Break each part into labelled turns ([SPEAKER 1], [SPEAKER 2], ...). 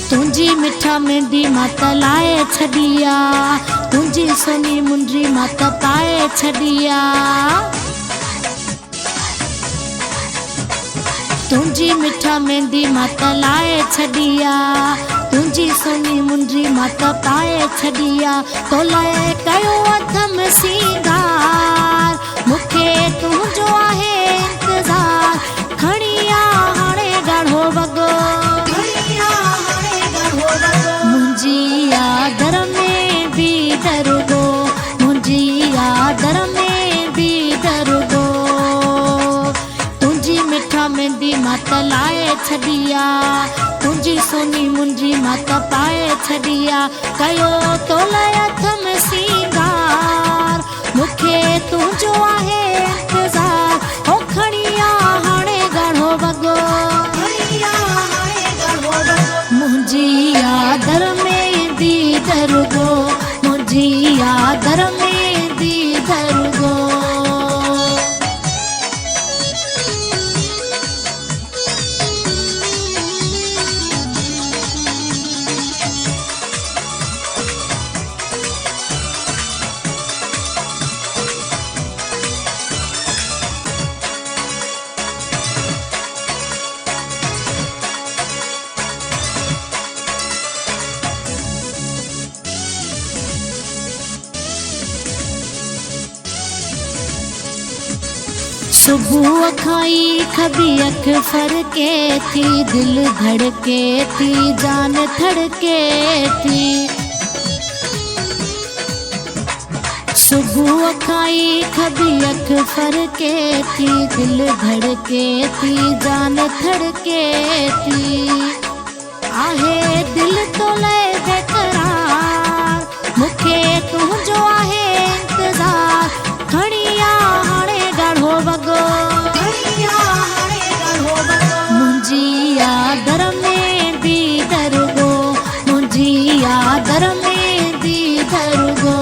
[SPEAKER 1] तुंहिंजी मिठा मेहंदी मां त लाए छॾी आ, तुंहिंजी सोनी मुंडी मां त पाए छॾी आ। तुंहिंजी मिठा मेहंदी मां त लाए छॾी आ, तुंहिंजी सोनी मुंडी मां त पाए छॾी आ। तो लाए कयो अथम सींगार, मूंखे तुंहिंजो आहे इंतज़ार। खणी आ हाणे ॻाढ़ो वॻो, मुंहिंजी आदर में बि दरुगो, मुंहिंजी आदर में बि दरुगो। तुंहिंजी मिठा मेहंदी मां त लाए छॾी आ, तुंहिंजी सोनी मुंडी मां त पाए छॾी आ। कयो तो लाए अथम सींगार, मूंखे तुंहिंजो आहे इंतज़ार। हो खणी आ हाणे ॻाढ़ो वॻो, मुंहिंजी आदर में बि दरुगो, मुंहिंजी आदर में बि दरुगो। सुबह खाई खबी अख फरके थी, दिल धड़के थी, जान धड़के थी। सुबह खाई खबी अख फरके थी, दिल धड़के थी, जान धड़के थी। आहे दिल तो लए बेकरार, मूंखे तुंहिंजो आहे इंतज़ार। खणी आ हाणे ॻाढ़ो वॻो, मुंहिंजी आदर में बि दरुगो, मुंहिंजी आदर में बि दरुगो।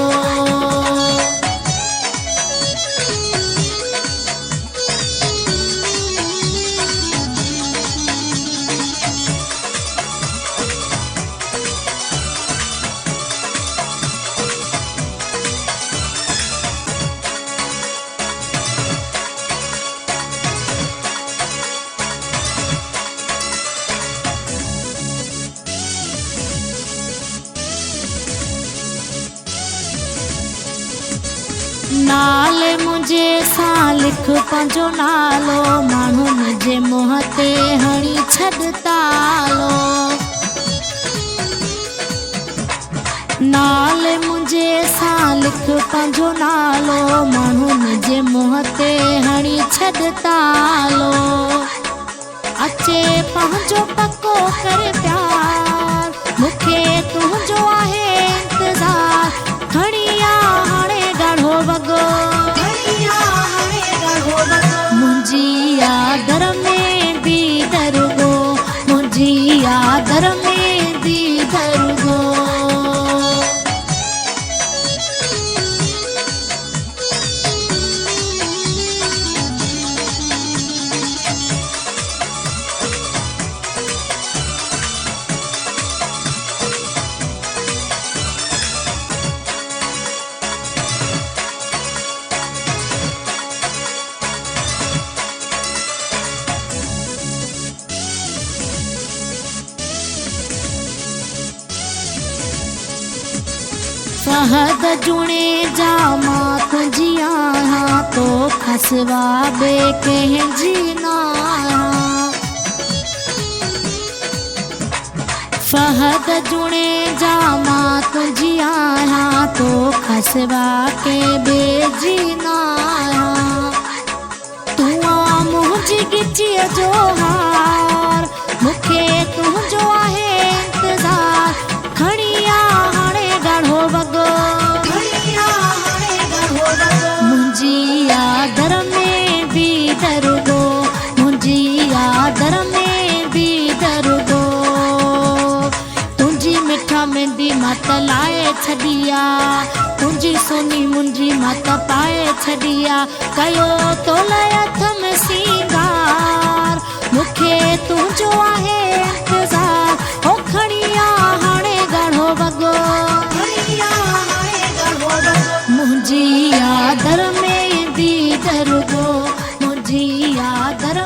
[SPEAKER 1] नाले मुंहिंजे सां लिख पंहिंजो नालो, माण्हुनि जे मुंहं ते हणी छॾ तालो। नाले मुंहिंजे सां लिख पंहिंजो नालो, माण्हुनि जे मुंहं ते हणी छॾ तालो। अचे पंहिंजो पको करे प्यार, मूंखे तुंहिंजो आहे इंतज़ार। खणी आ हाणे ॻाढ़ो वॻो, मुंहिंजी आदर में बि दरुगो, मुंहिंजी आदर में बि दरुगो। फहद जुणे जा मां तुंहिंजी आहियां, तो खसवा ॿिए कंहिंजी न आहियां। फहद जुणे जा मां तुंहिंजी आहियां, तो खसवा के ॿिए जी न आहियां। तूं आ मुंहिंजी गिचीअ जो हार, मूंखे तुंहिंजो आहे इंतज़ार। खणी आ हाणे ॻाढ़ो वॻो, मुंहिंजी आदर में बि दरुगो, मुंहिंजी आदर में बि दरुगो। तुंहिंजी मिठा मेहंदी मां त लाए छॾी आ, तुंहिंजी सोनी मुंडी मां त पाए छॾी आ। कयो तो लाए अथम सींगार, मूंखे तुंहिंजो आहे इंतज़ार। हो खणी रुगो मुंहिंजी आदर